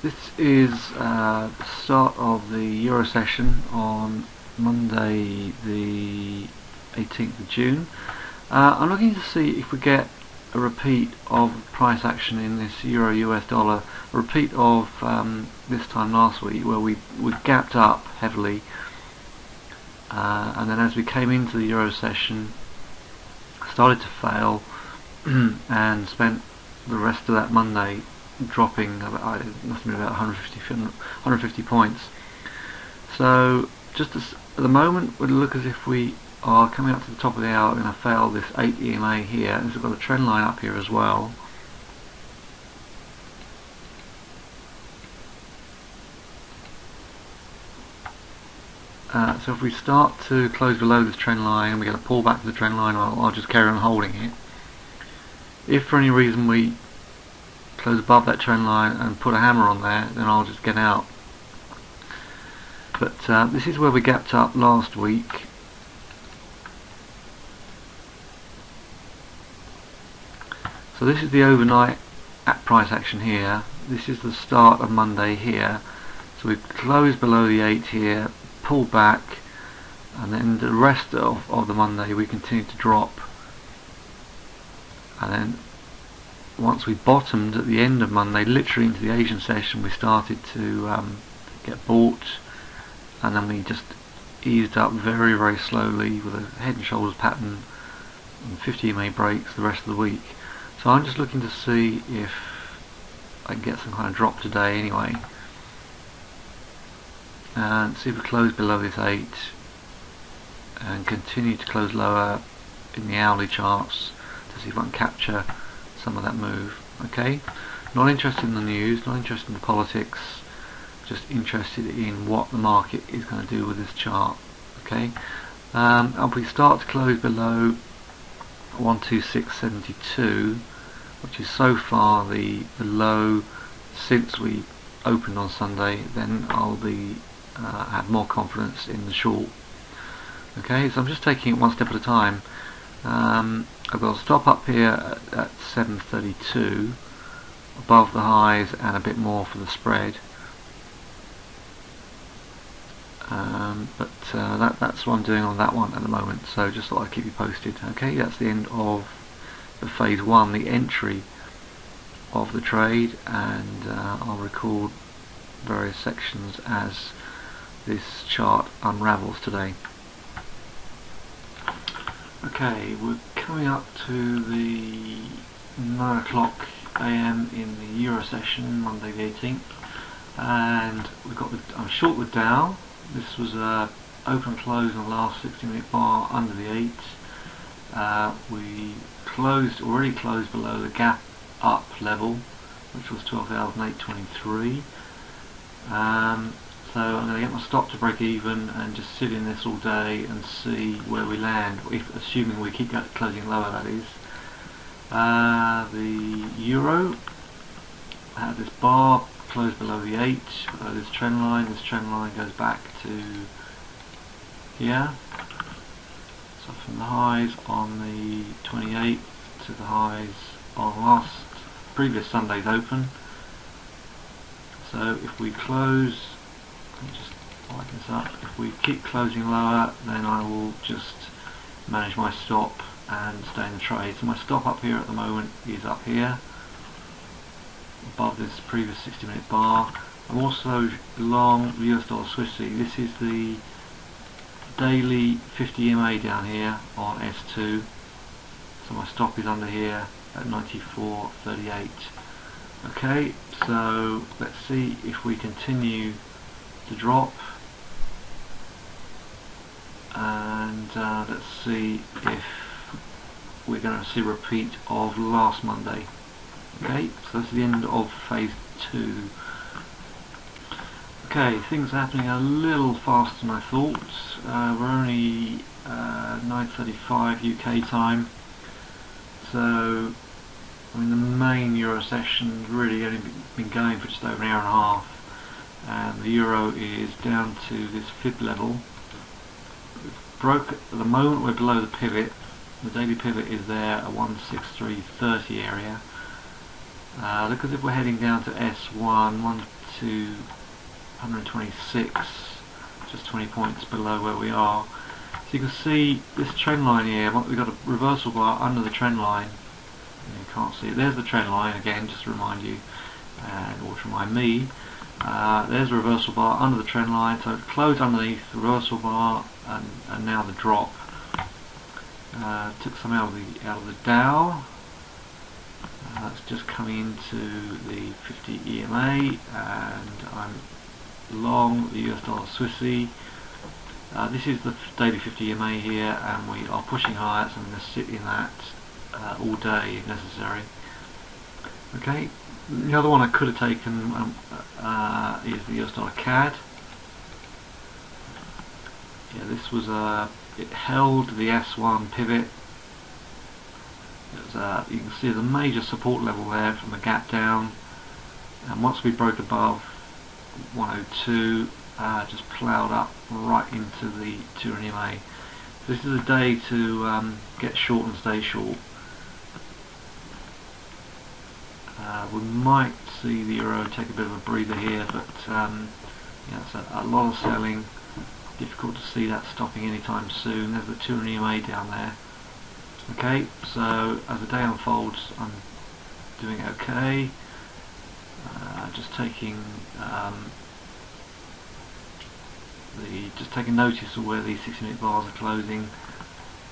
This is the start of the Euro session on Monday the 18th of June. I'm looking to see if we get a repeat of price action in this Euro US dollar, a repeat of this time last week where we gapped up heavily, and then as we came into the Euro session started to fail and spent the rest of that Monday dropping about, it must have been about 150 points. So just at the moment it would look as if we are coming up to the top of the hour, going to fail this 8 EMA here, and it's got a trend line up here as well. So if we start to close below this trend line and we get a pull back to the trend line, I'll just carry on holding it. If for any reason we close above that trend line and put a hammer on there, then I'll just get out. But this is where we gapped up last week. So this is the overnight at price action here. This is the start of Monday here. So we closed below the 8 here, pull back, and then the rest of the Monday we continue to drop. And then once we bottomed at the end of Monday, literally into the Asian session, we started to get bought, and then we just eased up very, very slowly with a head and shoulders pattern and 50 EMA breaks the rest of the week. So I'm just looking to see if I can get some kind of drop today anyway, and see if we close below this 8 and continue to close lower in the hourly charts to see if I can capture some of that move. Okay, not interested in the news, not interested in the politics, just interested in what the market is going to do with this chart. Okay, if we start to close below 126.72, which is so far the low since we opened on Sunday, then I'll be have more confidence in the short. Okay, so I'm just taking it one step at a time. I've got a stop up here at 732 above the highs and a bit more for the spread, that's what I'm doing on that one at the moment, so just thought I'd keep you posted. Okay, that's the end of the phase 1, the entry of the trade, and I'll record various sections as this chart unravels today. Okay, we're coming up to the 9 o'clock AM in the Euro session, Monday the 18th, and we've got I'm short the Dow. This was a open and close on the last 60-minute bar under the 8. We already closed below the gap up level, which was 12,823. So I'm going to get my stop to break even and just sit in this all day and see where we land, assuming we keep closing lower, that is. The Euro had this bar closed below the 8, below this trend line. This trend line goes back to here. So from the highs on the 28th to the highs on previous Sunday's open. So if we close, let me just lighten this up, if we keep closing lower, then I will just manage my stop and stay in the trade. So my stop up here at the moment is up here, above this previous 60-minute bar. I'm also long the US dollar Swissy. This is the daily 50 EMA down here on S2. So my stop is under here at 94.38. Okay, so let's see if we continue to drop, and let's see if we're going to see a repeat of last Monday. Okay, so that's the end of phase 2. Okay, things are happening a little faster than I thought. We're only 9:35 UK time, so I mean the main Euro session really only been going for just over an hour and a half, and the Euro is down to this fib level. At the moment we're below the pivot. The daily pivot is there at 163.30 area. Look as if we're heading down to S1, to 126, just 20 points below where we are. So you can see this trend line here, we've got a reversal bar under the trend line. You can't see it. There's the trend line again, just to remind you, or to remind me. There's a reversal bar under the trend line, so it closed underneath the reversal bar, and now the drop. Took some out of the Dow. That's just coming into the 50 EMA, and I'm long the US dollar Swissy. This is the daily 50 EMA here, and we are pushing higher, so I'm going to sit in that all day if necessary. Okay, the other one I could have taken is the US dollar CAD. Yeah, this was it held the S1 pivot. It was, you can see the major support level there from the gap down, and once we broke above 102, just ploughed up right into the 2 EMA. This is a day to get short and stay short. We might see the euro take a bit of a breather here, but yeah, it's a lot of selling. Difficult to see that stopping anytime soon. There's the 2 EMA down there. Okay, so as the day unfolds, I'm doing okay. Just taking notice of where these 60-minute bars are closing,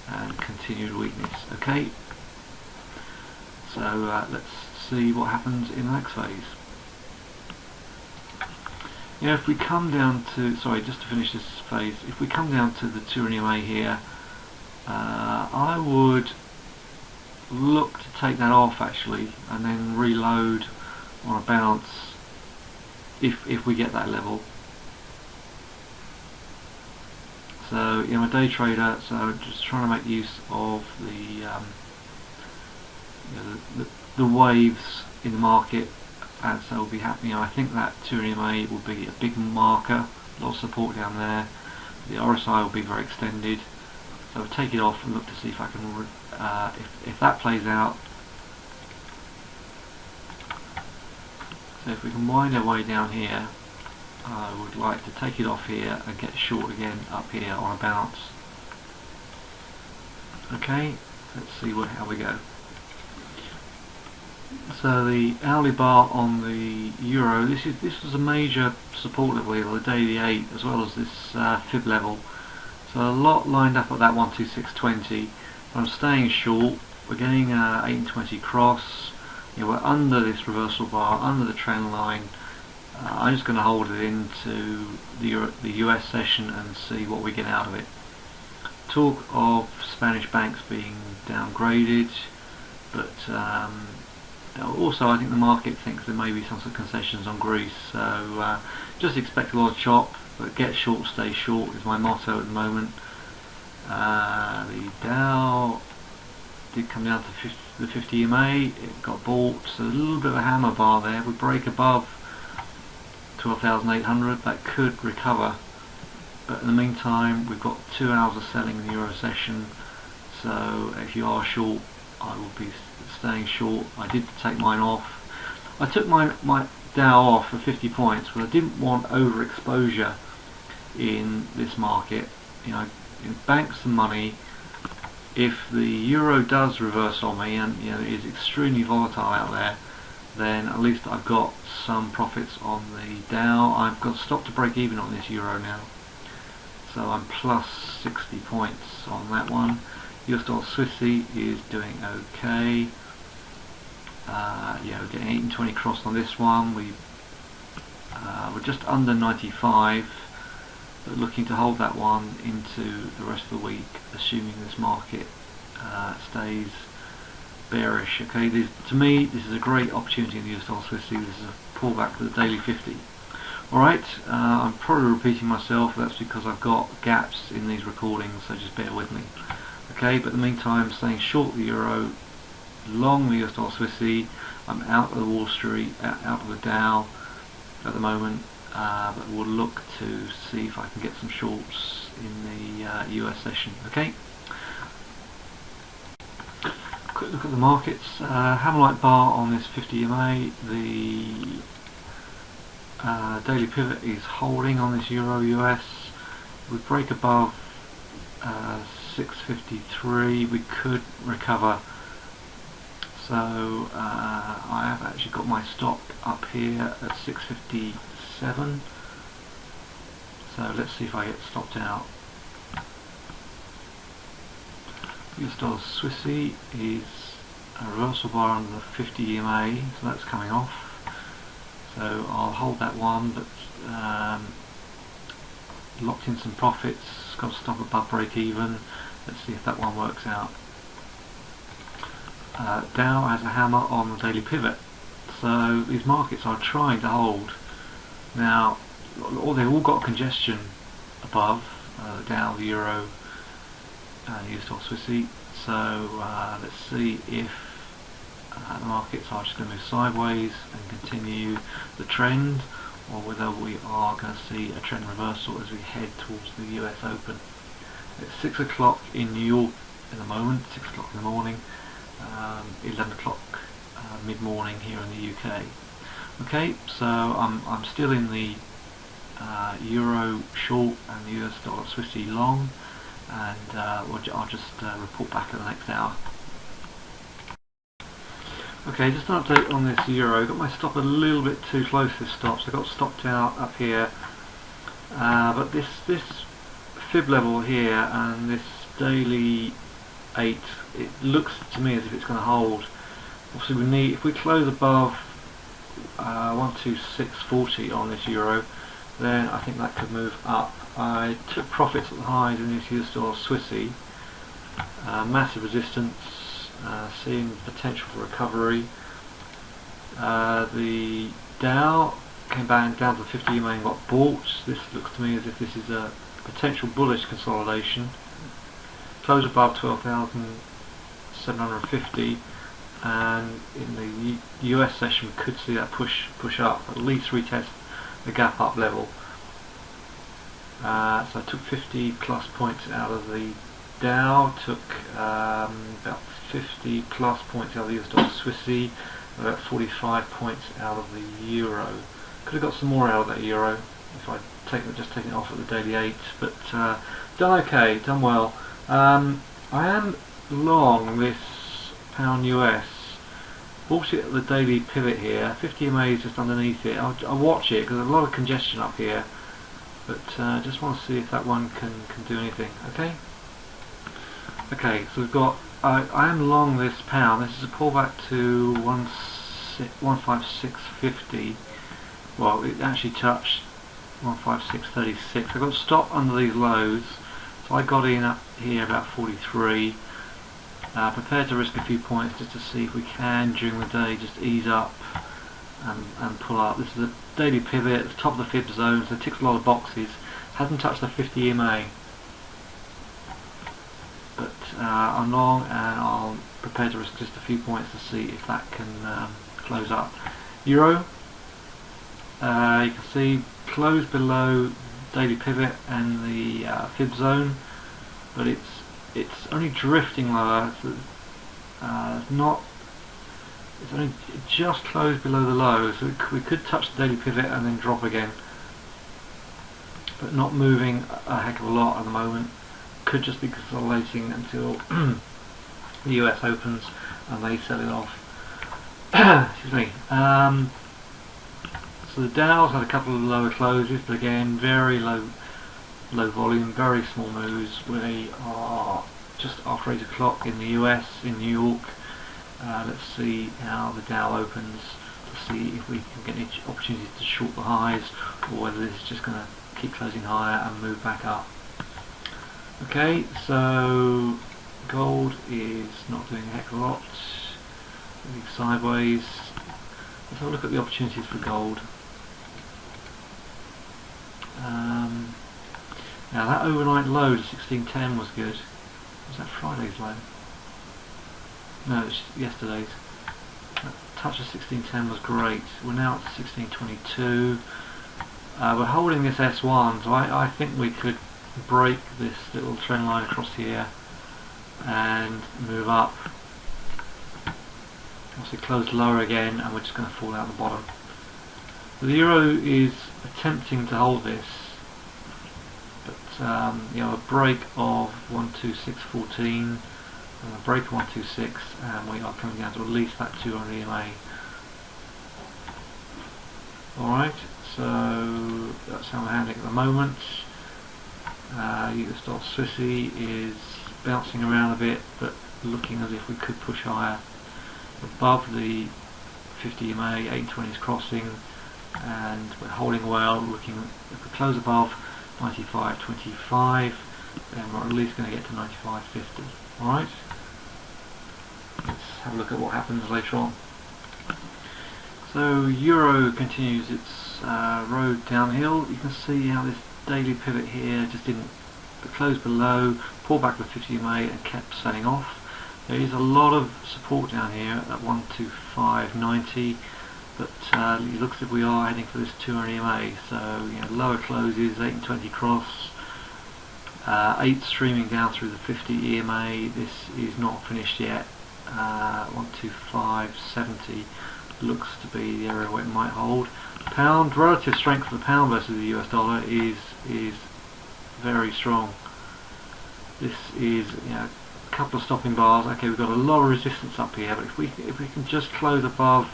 and continued weakness. Okay, so let's see what happens in the next phase. Yeah, if we come down to, sorry, just to finish this phase, if we come down to the 2 EMA here, I would look to take that off actually, and then reload on a bounce if we get that level. So, you know, I'm a day trader, so just trying to make use of the waves in the market as they'll be happening. I think that 2 EMA will be a big marker, a lot of support down there. The RSI will be very extended, so I'll take it off and look to see if I can, if that plays out. So if we can wind our way down here, I would like to take it off here and get short again up here on a bounce. Okay, let's see how we go. So the hourly bar on the euro, this was a major support level here, the daily 8, as well as this fib level. So a lot lined up at that 126.20. I'm staying short. We're getting 1820 cross. You know, we're under this reversal bar, under the trend line. I'm just going to hold it into the US session and see what we get out of it. Talk of Spanish banks being downgraded, but also I think the market thinks there may be some sort of concessions on Greece, so just expect a lot of chop, but get short, stay short is my motto at the moment. The Dow did come down to the 50 EMA, it got bought, so a little bit of a hammer bar there. If we break above 12,800, that could recover, but in the meantime we've got 2 hours of selling in the euro session, so if you are short, I will be staying short. I did take mine off. I took my Dow off for 50 points, but I didn't want overexposure in this market. You know, bank some money. If the euro does reverse on me, and you know, it is extremely volatile out there, then at least I've got some profits on the Dow. I've got to stop to break even on this euro now, so I'm plus 60 points on that one. US dollar Swissy is doing okay. Yeah, we're getting 1820 cross on this one. We're just under 95, but looking to hold that one into the rest of the week, assuming this market stays bearish. Okay, to me this is a great opportunity in the US dollar Swissy. This is a pullback to the daily 50. Alright, I'm probably repeating myself. That's because I've got gaps in these recordings, so just bear with me. Okay, but in the meantime, staying short the euro, long the US dollar Swissy. I'm out of the Wall Street, out of the Dow at the moment, but we'll look to see if I can get some shorts in the US session. Okay. Quick look at the markets. Hammerlight bar on this 50 EMA. The Daily pivot is holding on this Euro US. We break above 653, we could recover. So I have actually got my stop up here at 657. So let's see if I get stopped out. US dollar Swissy is a reversal bar under the 50 EMA, so that's coming off. So I'll hold that one, but locked in some profits, got to stop above break even. Let's see if that one works out. Dow has a hammer on the daily pivot, so these markets are trying to hold. Now they've all got congestion above, the Dow, the Euro, and the US dollar Swissy. So let's see if the markets are just going to move sideways and continue the trend, or whether we are going to see a trend reversal as we head towards the US Open. It's 6 o'clock in New York at the moment, 6 o'clock in the morning, 11 o'clock mid-morning here in the UK. Okay, so I'm still in the Euro short and the US dollar Swissy long, and I'll just report back in the next hour. Okay, just an update on this Euro. Got my stop a little bit too close this stop, so I got stopped out up here. But this fib level here and this daily 8, it looks to me as if it's going to hold. Obviously we need, if we close above 126.40 on this Euro, then I think that could move up. I took profits at the highs in this US dollar Swissy. Massive resistance, seeing potential for recovery. The Dow came back down to the 50 EMA and got bought. This looks to me as if this is a potential bullish consolidation. Close above 12,750, and in the US session we could see that push up, at least retest the gap up level. So I took 50 plus points out of the Dow, took about 50 plus points out of the US dollar Swissy, about 45 points out of the Euro. Could have got some more out of that Euro if I'd just taken it off at the daily 8, but done okay, done well. I am long this pound US. Bought it at the daily pivot here. 50 EMA is just underneath it. I'll watch it because there's a lot of congestion up here, but just want to see if that one can do anything. Okay, so we've got, I am long this pound. This is a pullback to 156.50. Well, it actually touched 156.36. I got stopped under these lows, so I got in up here about 43. Prepared to risk a few points just to see if we can during the day just ease up and pull up. This is a daily pivot at the top of the fib zone, so it ticks a lot of boxes. Hasn't touched the 50 EMA, but I'm long and I'll prepare to risk just a few points to see if that can close up. Euro, you can see close below daily pivot and the fib zone, but it's only drifting lower. So, it's only just closed below the low, so we could touch the daily pivot and then drop again, but not moving a heck of a lot at the moment. Could just be consolidating until the US opens and they sell it off. Excuse me. So the Dow's had a couple of lower closes, but again very low volume, very small moves. We are just after 8 o'clock in the US, in New York. Let's see how the Dow opens to see if we can get any opportunities to short the highs, or whether this is just going to keep closing higher and move back up. Okay, so gold is not doing a heck of a lot, moving sideways. Let's have a look at the opportunities for gold. Now that overnight low to 1610 was good. Was that Friday's low? No, it's yesterday's. That touch of 1610 was great. We're now at 1622. We're holding this S1, so I think we could break this little trend line across here and move up. Obviously close lower again, and we're just going to fall out the bottom. So the euro is attempting to hold this, but you know, a break of 126.14, a break of 126, and we are coming down to at least that 200 EMA. Alright, so that's how we're handling at the moment. US dollar Swissy is bouncing around a bit, but looking as if we could push higher above the 50 EMA. 1820 is crossing, and we're holding well. Looking, if we close above 95.25, then we're at least going to get to 95.50. Alright, let's have a look at what happens later on. So euro continues its road downhill. You can see how this daily pivot here just didn't close below, pull back the 50 EMA and kept selling off. There is a lot of support down here at 125.90, but it looks as if we are heading for this 200 EMA. So you know, lower closes, 8.20 cross, 8 streaming down through the 50 EMA. This is not finished yet. 125.70 looks to be the area where it might hold. Pound, relative strength of the pound versus the US dollar is very strong. This is, you know, a couple of stopping bars. Okay, we've got a lot of resistance up here, but if we can just close above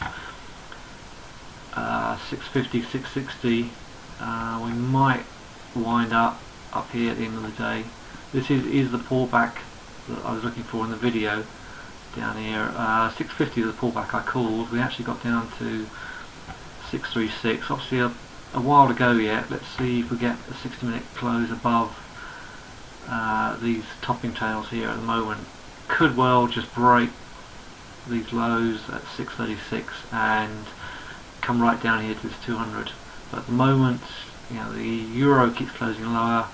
650, 660, we might wind up here at the end of the day. This is the pullback that I was looking for in the video down here. 650 is the pullback I called. We actually got down to 636. Obviously a while to go yet. Let's see if we get a 60-minute close above these topping tails here at the moment. Could well just break these lows at 636 and come right down here to this 200. But at the moment, you know, the euro keeps closing lower,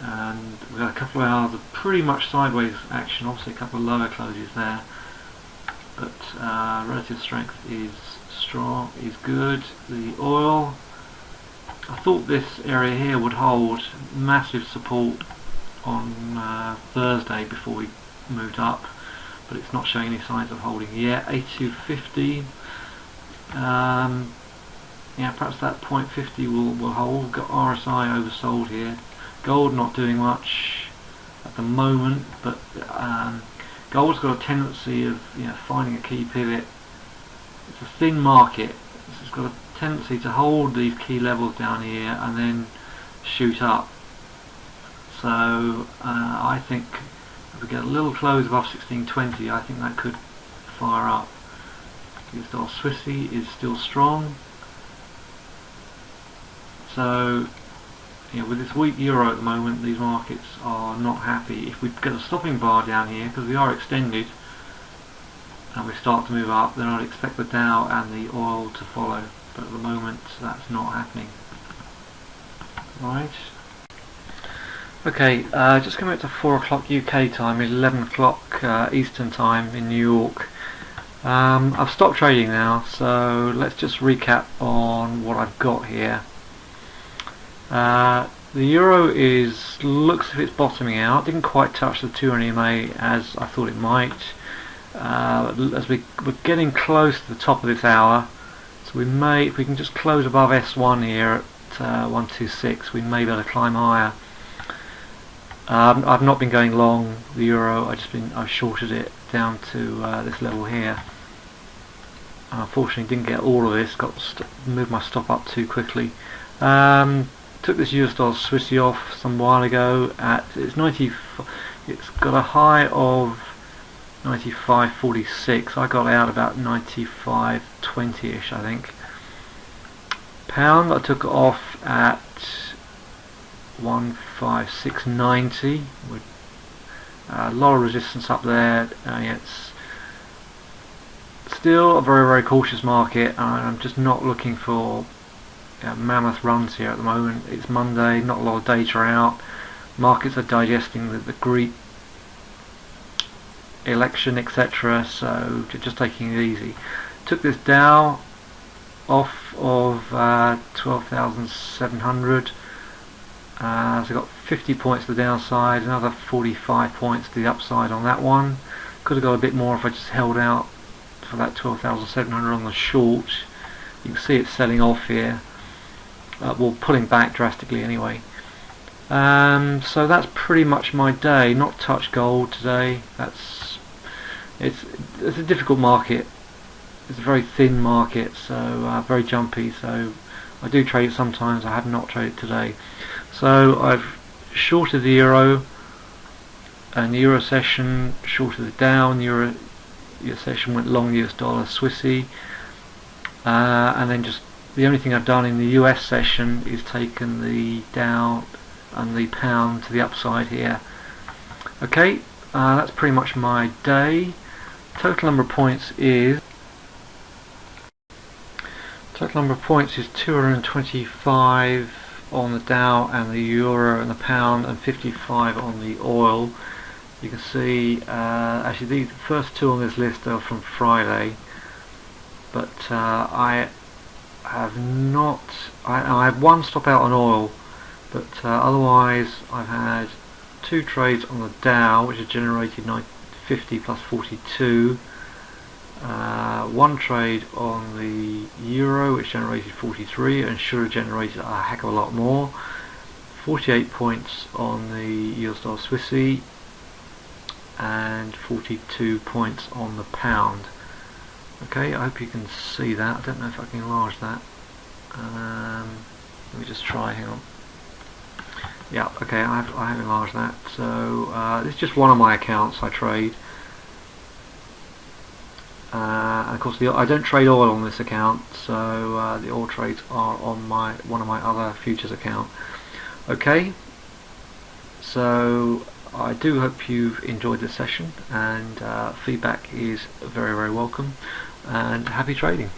and we've got a couple of hours of pretty much sideways action. Obviously a couple of lower closes there, but relative strength is strong, is good. The oil, I thought this area here would hold. Massive support on Thursday before we moved up, but it's not showing any signs of holding yet. 82.50, yeah, perhaps that 0.50 will hold. We've got RSI oversold here. Gold not doing much at the moment, but gold's got a tendency of, you know, finding a key pivot. It's a thin market. It's got a tendency to hold these key levels down here and then shoot up. So I think if we get a little close above 1620, I think that could fire up. US dollar Swissy is still strong. So, you know, with this weak euro at the moment, these markets are not happy. If we get a stopping bar down here, because we are extended, and we start to move up, then I'd expect the Dow and the oil to follow. But at the moment, that's not happening. Right. Okay, just coming up to 4 o'clock UK time, 11 o'clock Eastern time in New York. I've stopped trading now, so let's just recap on what I've got here. The euro looks as if it's bottoming out. Didn't quite touch the 200 EMA as I thought it might. As we're getting close to the top of this hour, so we may, if we can just close above S1 here at 126, we may be able to climb higher. I've not been going long the euro. I've shorted it down to this level here. Unfortunately, didn't get all of this. Moved my stop up too quickly. Took this US dollar Swissy off some while ago at it's got a high of 95.46. I got out about 95.20ish, I think. Pound, I took it off at 156.90 with a lot of resistance up there. It's still a very, very cautious market, and I'm just not looking for mammoth runs here at the moment. It's Monday, not a lot of data out. Markets are digesting the Greek election, etc. So just taking it easy. Took this Dow off of 12,700. So I got 50 points to the downside, another 45 points to the upside on that one. Could have got a bit more if I just held out for that 12,700 on the short. You can see it's selling off here, well, pulling back drastically anyway. So that's pretty much my day. Not touch gold today. It's a difficult market. It's a very thin market, so very jumpy. So I do trade it sometimes. I have not traded today. So I've shorted the euro and the euro session, shorted it down. Euro session went long US dollar Swissy, and then just the only thing I've done in the US session is taken the Dow and the pound to the upside here. Okay, that's pretty much my day. Total number of points is 225 on the Dow and the euro and the pound, and 55 on the oil. You can see actually the first two on this list are from Friday, but I have one stop out on oil, but otherwise I've had two trades on the Dow, which has generated 50 plus 42, one trade on the euro, which generated 43 and should have generated a heck of a lot more, 48 points on the US dollar Swissy, and 42 points on the pound. Okay, I hope you can see that. I don't know if I can enlarge that. Let me just try, hang on. Yeah, okay, I have enlarged that. So this is just one of my accounts I trade. And of course I don't trade oil on this account, so the oil trades are on one of my other futures account. Okay, so I do hope you've enjoyed this session, and feedback is very, very welcome, and happy trading.